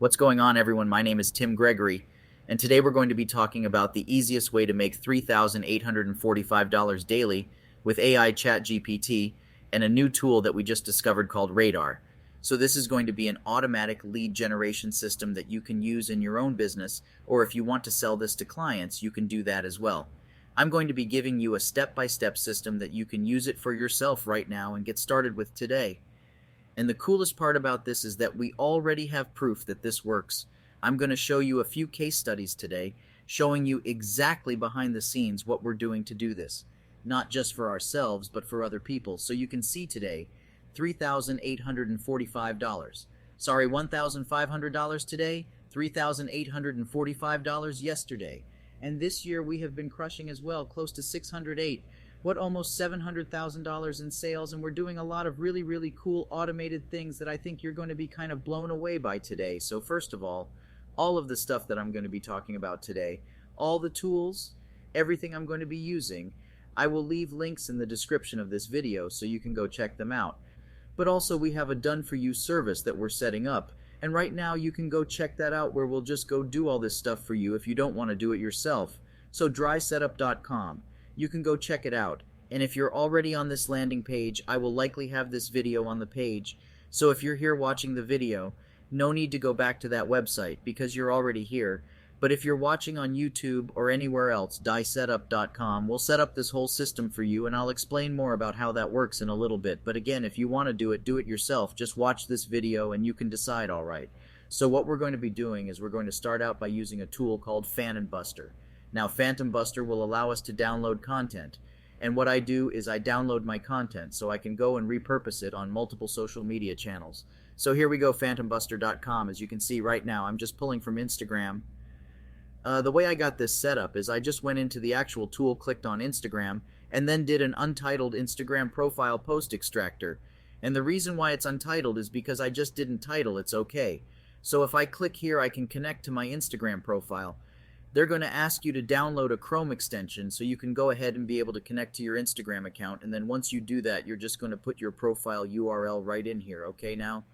What's going on, everyone? My name is Tim Gregory, and today we're going to be talking about the easiest way to make $3,845 daily with AI ChatGPT and a new tool that we just discovered called Radar. So, this is going to be an automatic lead generation system that you can use in your own business, or if you want to sell this to clients, you can do that as well. I'm going to be giving you a step by step system that you can use it for yourself right now and get started with today. And the coolest part about this is that we already have proof that this works. I'm going to show you a few case studies today, showing you exactly behind the scenes what we're doing to do this. Not just for ourselves, but for other people. So you can see today, $3,845. Sorry, $1,500 today, $3,845 yesterday. And this year we have been crushing as well, close to 608. What, almost $700,000 in sales, and we're doing a lot of really cool automated things that I think you're going to be kind of blown away by today. So first of all of the stuff that I'm going to be talking about today, all the tools, everything I'm going to be using, I will leave links in the description of this video so you can go check them out. But also we have a done-for-you service that we're setting up, and right now you can go check that out, where we'll just go do all this stuff for you if you don't want to do it yourself. So drysetup.com. You can go check it out. And if you're already on this landing page, I will likely have this video on the page. So if you're here watching the video, no need to go back to that website because you're already here. But if you're watching on YouTube or anywhere else, diesetup.com, we'll set up this whole system for you, and I'll explain more about how that works in a little bit. But again, if you want to do it yourself. Just watch this video and you can decide, all right. So what we're going to be doing is we're going to start out by using a tool called Phantom Buster. Now, Phantom Buster will allow us to download content, and what I do is I download my content so I can go and repurpose it on multiple social media channels. So here we go, phantombuster.com. As you can see right now, I'm just pulling from Instagram. The way I got this set up is I just went into the actual tool, clicked on Instagram, and then did an untitled Instagram profile post extractor. And the reason why it's untitled is because I just didn't title it's okay. So if I click here, I can connect to my Instagram profile. They're going to ask you to download a Chrome extension so you can go ahead and be able to connect to your Instagram account. And then once you do that, you're just going to put your profile URL right in here. Okay, now,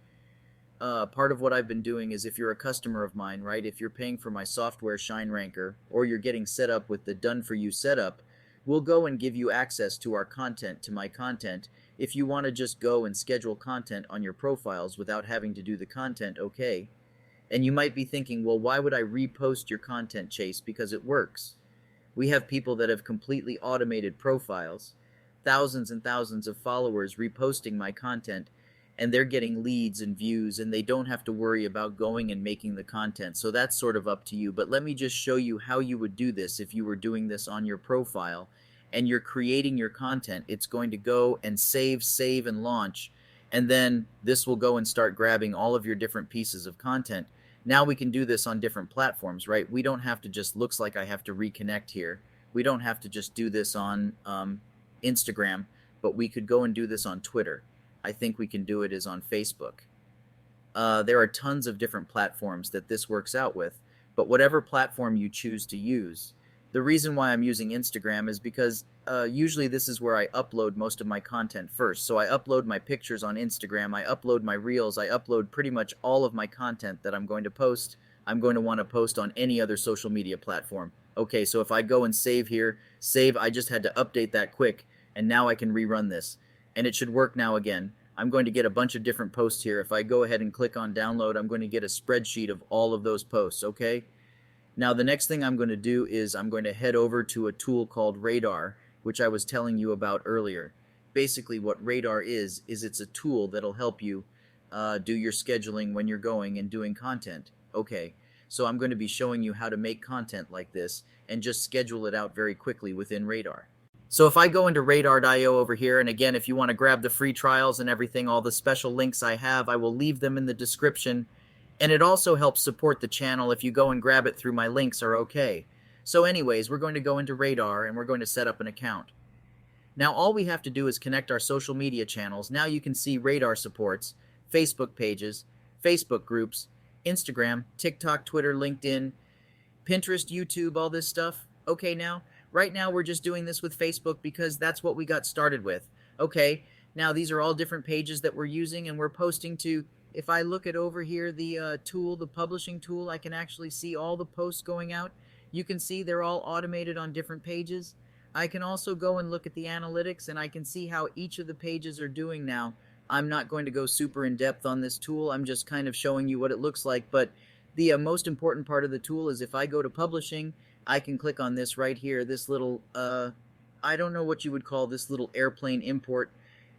part of what I've been doing is, if you're a customer of mine, right, if you're paying for my software Shine Ranker, or you're getting set up with the Done For You setup, we'll go and give you access to our content, to my content. If you want to just go and schedule content on your profiles without having to do the content, okay. And you might be thinking, well, why would I repost your content, Chase? Because it works. We have people that have completely automated profiles, thousands and thousands of followers reposting my content, and they're getting leads and views, and they don't have to worry about going and making the content. So that's sort of up to you. But let me just show you how you would do this if you were doing this on your profile and you're creating your content. It's going to go and save, and launch. And then this will go and start grabbing all of your different pieces of content. Now we can do this on different platforms, right? We don't have to just, looks like I have to reconnect here. We don't have to just do this on Instagram, but we could go and do this on Twitter. I think we can do it is on Facebook. There are tons of different platforms that this works out with, but whatever platform you choose to use. The reason why I'm using Instagram is because usually this is where I upload most of my content first. So I upload my pictures on Instagram, I upload my reels, I upload pretty much all of my content that I'm going to post. I'm going to want to post on any other social media platform. Okay, so if I go and save here, I just had to update that quick, and now I can rerun this. And it should work now again. I'm going to get a bunch of different posts here. If I go ahead and click on download, I'm going to get a spreadsheet of all of those posts, okay? Now, the next thing I'm going to do is I'm going to head over to a tool called Radar, which I was telling you about earlier. Basically, what Radar is it's a tool that'll help you do your scheduling when you're going and doing content. Okay, so I'm going to be showing you how to make content like this and just schedule it out very quickly within Radar. So if I go into radar.io over here, and again, if you want to grab the free trials and everything, all the special links I have, I will leave them in the description. And it also helps support the channel if you go and grab it through my links are okay. So anyways, we're going to go into Radar and we're going to set up an account. Now all we have to do is connect our social media channels. Now you can see Radar supports Facebook pages, Facebook groups, Instagram, TikTok, Twitter, LinkedIn, Pinterest, YouTube, all this stuff. Okay, now, right now we're just doing this with Facebook because that's what we got started with. Okay, now these are all different pages that we're using, and we're posting to If I look at over here, the tool, the publishing tool, I can actually see all the posts going out. You can see they're all automated on different pages. I can also go and look at the analytics, and I can see how each of the pages are doing now. I'm not going to go super in depth on this tool. I'm just kind of showing you what it looks like. But the most important part of the tool is if I go to publishing, I can click on this right here, this little, I don't know what you would call this little airplane import,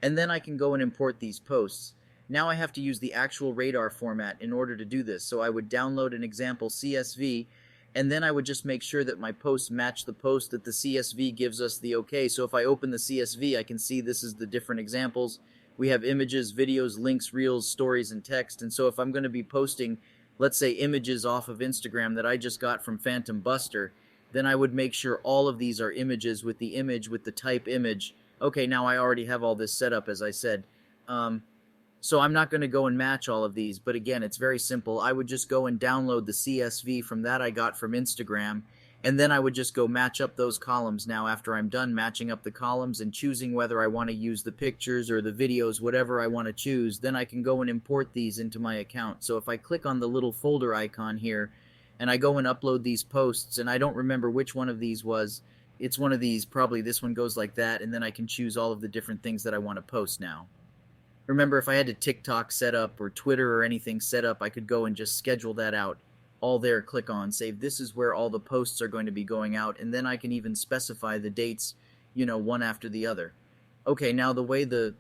and then I can go and import these posts. Now I have to use the actual Radar format in order to do this. So I would download an example CSV, and then I would just make sure that my posts match the post that the CSV gives us the okay. So if I open the CSV, I can see this is the different examples. We have images, videos, links, reels, stories, and text. And so if I'm going to be posting, let's say, images off of Instagram that I just got from Phantom Buster, then I would make sure all of these are images with the image, with the type image. Okay, now I already have all this set up, as I said. So I'm not going to go and match all of these, but again, it's very simple. I would just go and download the CSV from that I got from Instagram, and then I would just go match up those columns. Now after I'm done matching up the columns and choosing whether I want to use the pictures or the videos, whatever I want to choose, then I can go and import these into my account. So if I click on the little folder icon here, and I go and upload these posts, and I don't remember which one of these was, it's one of these, probably this one goes like that, and then I can choose all of the different things that I want to post now. Remember, if I had to TikTok set up or Twitter or anything set up, I could go and just schedule that out. All there, click on save. This is where all the posts are going to be going out, and then I can even specify the dates, one after the other. Okay, now the way the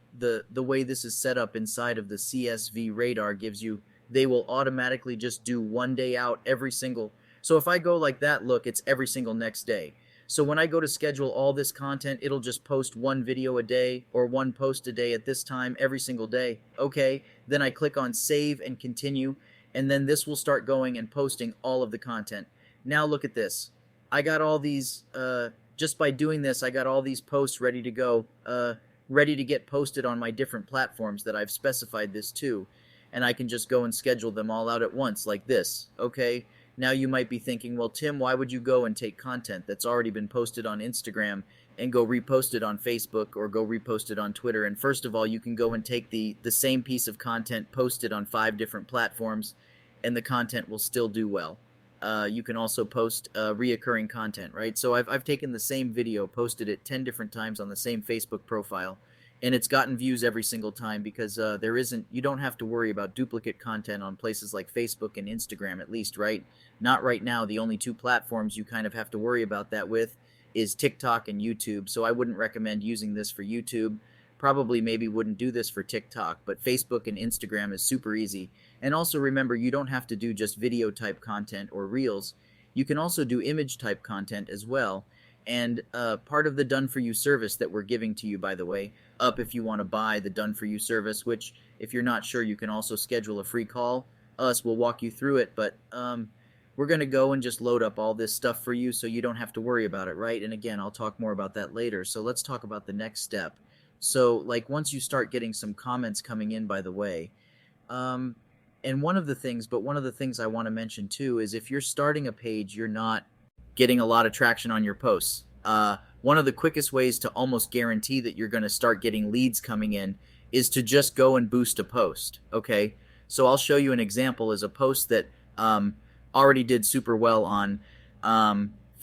way this is set up inside of the CSV Radar gives you, they will automatically just do one day out every single. So if I go like that, look, it's every single next day. So when I go to schedule all this content, it'll just post one video a day or one post a day at this time every single day. Okay, then I click on save and continue, and then this will start going and posting all of the content. Now look at this. I got all these, just by doing this, I got all these posts ready to go, ready to get posted on my different platforms that I've specified this to. And I can just go and schedule them all out at once like this, okay? Now you might be thinking, well, Tim, why would you go and take content that's already been posted on Instagram and go repost it on Facebook or go repost it on Twitter? And first of all, you can go and take the same piece of content, post it on 5 different platforms, and the content will still do well. You can also post reoccurring content, right? So I've taken the same video, posted it 10 different times on the same Facebook profile, and it's gotten views every single time because you don't have to worry about duplicate content on places like Facebook and Instagram, at least, right? Not right now. The only 2 platforms you kind of have to worry about that with is TikTok and YouTube. So I wouldn't recommend using this for YouTube. Probably maybe wouldn't do this for TikTok, but Facebook and Instagram is super easy. And also remember, you don't have to do just video type content or reels. You can also do image type content as well. And part of the Done For You service that we're giving to you, by the way, up if you want to buy the Done For You service, which if you're not sure, you can also schedule a free call. Us will walk you through it, but we're going to go and just load up all this stuff for you so you don't have to worry about it, right? And again, I'll talk more about that later. So let's talk about the next step. So like once you start getting some comments coming in, by the way, and one of the things I want to mention too is if you're starting a page, you're not getting a lot of traction on your posts. One of the quickest ways to almost guarantee that you're going to start getting leads coming in is to just go and boost a post, okay? So I'll show you an example as a post that already did super well on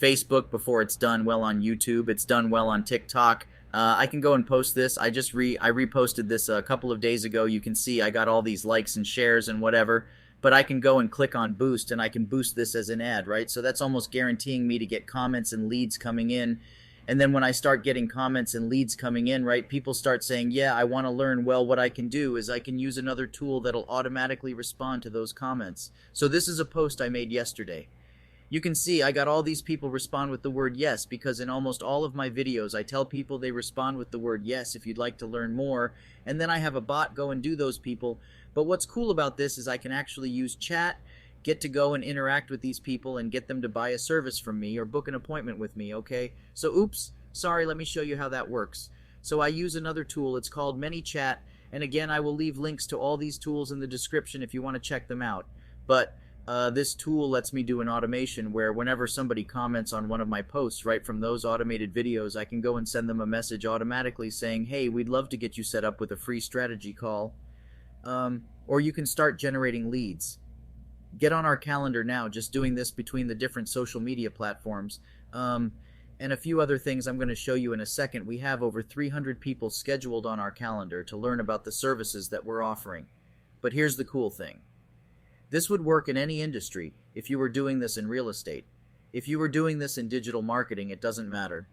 Facebook before it's done well on YouTube. It's done well on TikTok. I can go and post this. I reposted this a couple of days ago. You can see I got all these likes and shares and whatever. But I can go and click on boost and I can boost this as an ad, right? So that's almost guaranteeing me to get comments and leads coming in. And then when I start getting comments and leads coming in, right, people start saying, yeah, I want to learn. Well, what I can do is I can use another tool that'll automatically respond to those comments. So this is a post I made yesterday. You can see I got all these people respond with the word yes, because in almost all of my videos I tell people they respond with the word yes if you'd like to learn more, and then I have a bot go and do those people. But what's cool about this is I can actually use chat, get to go and interact with these people and get them to buy a service from me or book an appointment with me, okay? So oops, sorry, let me show you how that works. So I use another tool, it's called ManyChat, and again I will leave links to all these tools in the description if you want to check them out. But this tool lets me do an automation where whenever somebody comments on one of my posts, right from those automated videos, I can go and send them a message automatically saying, hey, we'd love to get you set up with a free strategy call. or you can start generating leads. Get on our calendar now, just doing this between the different social media platforms. And a few other things I'm going to show you in a second. We have over 300 people scheduled on our calendar to learn about the services that we're offering. But here's the cool thing. This would work in any industry if you were doing this in real estate. If you were doing this in digital marketing, it doesn't matter.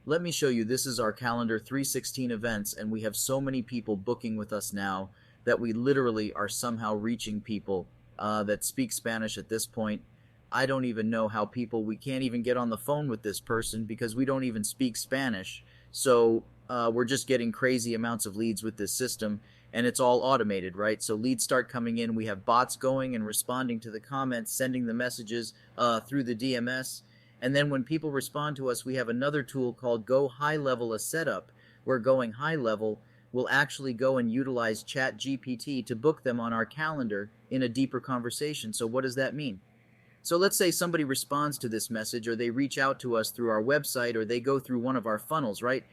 Let me show you. This is our calendar 316 events, and we have so many people booking with us now that we literally are somehow reaching people that speak Spanish at this point. I don't even know how we can't even get on the phone with this person because we don't even speak Spanish. So we're just getting crazy amounts of leads with this system, and it's all automated, right? So leads start coming in. We have bots going and responding to the comments, sending the messages through the DMS. And then when people respond to us, we have another tool called Go High Level a Setup, where going high level will actually go and utilize ChatGPT to book them on our calendar in a deeper conversation. So what does that mean? So let's say somebody responds to this message, or they reach out to us through our website, or they go through one of our funnels, right?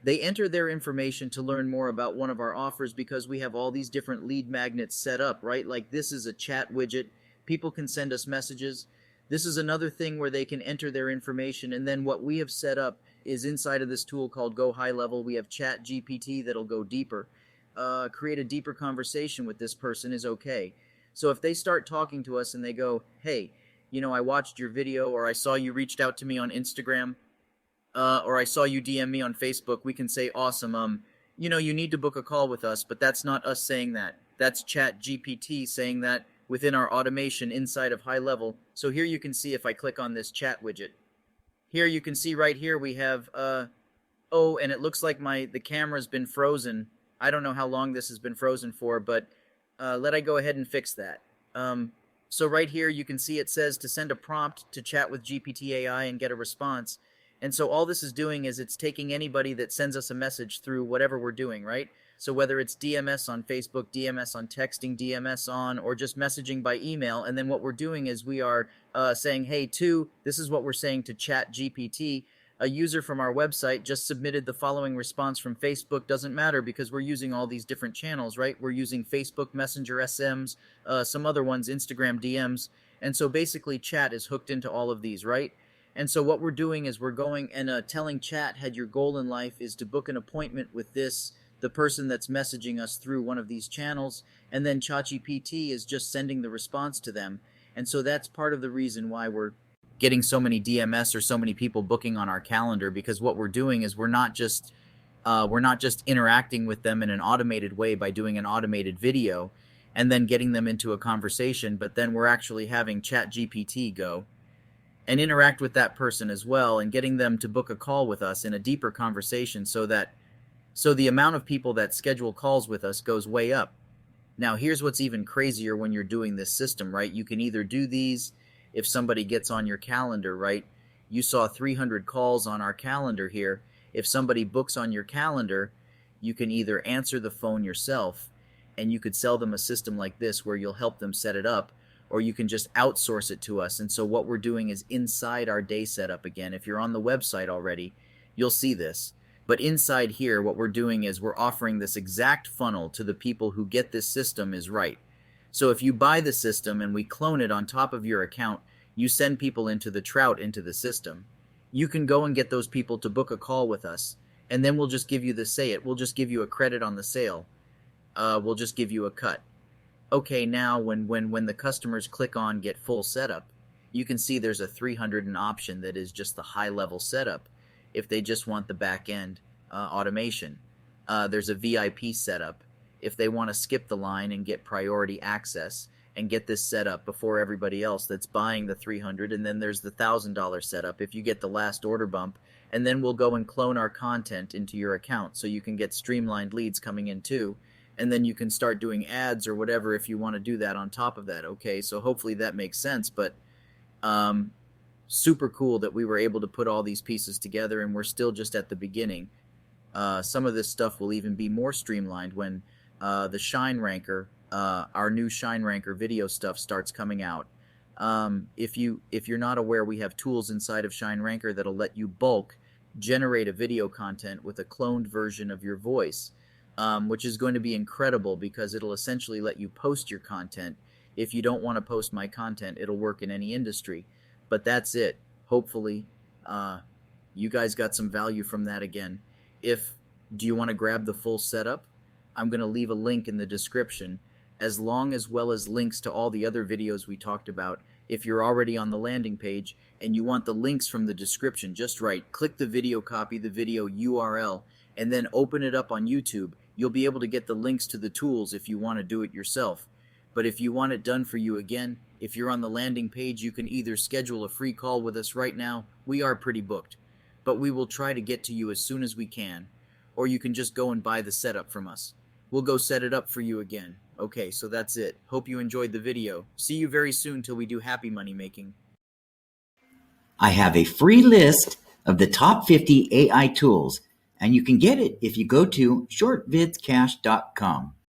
They enter their information to learn more about one of our offers because we have all these different lead magnets set up, right? Like this is a chat widget. People can send us messages. This is another thing where they can enter their information, and then what we have set up is inside of this tool called Go High Level, we have ChatGPT that'll go deeper. Create a deeper conversation with this person is okay. So if they start talking to us and they go, hey, I watched your video, or I saw you reached out to me on Instagram, or I saw you DM me on Facebook, we can say, awesome, you need to book a call with us, but that's not us saying that. That's ChatGPT saying that within our automation inside of High Level. So here you can see if I click on this chat widget. Here you can see right here we have, and it looks like the camera's been frozen. I don't know how long this has been frozen for, but let I go ahead and fix that. So right here you can see it says to send a prompt to chat with GPT AI and get a response. And so all this is doing is it's taking anybody that sends us a message through whatever we're doing, right? So whether it's DMS on Facebook, DMS on texting, DMS on, or just messaging by email, and then what we're doing is we are saying, hey, this is what we're saying to ChatGPT. A user from our website just submitted the following response from Facebook. Doesn't matter because we're using all these different channels, right? We're using Facebook Messenger SMs, some other ones, Instagram DMs. And so basically chat is hooked into all of these, right? And so what we're doing is we're going and telling chat, had your goal in life is to book an appointment with the person that's messaging us through one of these channels, and then ChatGPT is just sending the response to them. And so that's part of the reason why we're getting so many DMS or so many people booking on our calendar, because what we're doing is we're not just interacting with them in an automated way by doing an automated video and then getting them into a conversation, but then we're actually having ChatGPT go and interact with that person as well and getting them to book a call with us in a deeper conversation so the amount of people that schedule calls with us goes way up. Now, here's what's even crazier when you're doing this system, right? You can either do these if somebody gets on your calendar, right? You saw 300 calls on our calendar here. If somebody books on your calendar, you can either answer the phone yourself, and you could sell them a system like this where you'll help them set it up, or you can just outsource it to us. And so what we're doing is inside our day setup again. If you're on the website already, you'll see this. But inside here, what we're doing is we're offering this exact funnel to the people who get this system is right. So if you buy the system and we clone it on top of your account, you send people into the system. You can go and get those people to book a call with us, and then we'll just give you we'll just give you a credit on the sale. We'll just give you a cut. Okay, now when the customers click on get full setup, you can see there's a 300 option that is just the high level setup. If they just want the back end automation, there's a VIP setup. If they want to skip the line and get priority access and get this set up before everybody else that's buying the 300, and then there's the $1,000 setup if you get the last order bump, and then we'll go and clone our content into your account so you can get streamlined leads coming in too, and then you can start doing ads or whatever if you want to do that on top of that. Okay, so hopefully that makes sense, but super cool that we were able to put all these pieces together, and we're still just at the beginning. Some of this stuff will even be more streamlined when the Shine Ranker, our new Shine Ranker video stuff starts coming out. If you're not aware, we have tools inside of Shine Ranker that'll let you bulk generate a video content with a cloned version of your voice. which is going to be incredible because it'll essentially let you post your content. If you don't want to post my content, it'll work in any industry. But that's it. Hopefully, uh, you guys got some value from that again. If do you want to grab the full setup? I'm going to leave a link in the description, as well as links to all the other videos we talked about. If you're already on the landing page and you want the links from the description, just right click the video, copy the video URL, and then open it up on YouTube. You'll be able to get the links to the tools if you want to do it yourself. But if you want it done for you again, if you're on the landing page, you can either schedule a free call with us right now. We are pretty booked, but we will try to get to you as soon as we can. Or you can just go and buy the setup from us. We'll go set it up for you again. Okay, so that's it. Hope you enjoyed the video. See you very soon till we do happy money making. I have a free list of the top 50 AI tools, and you can get it if you go to shortvidscash.com.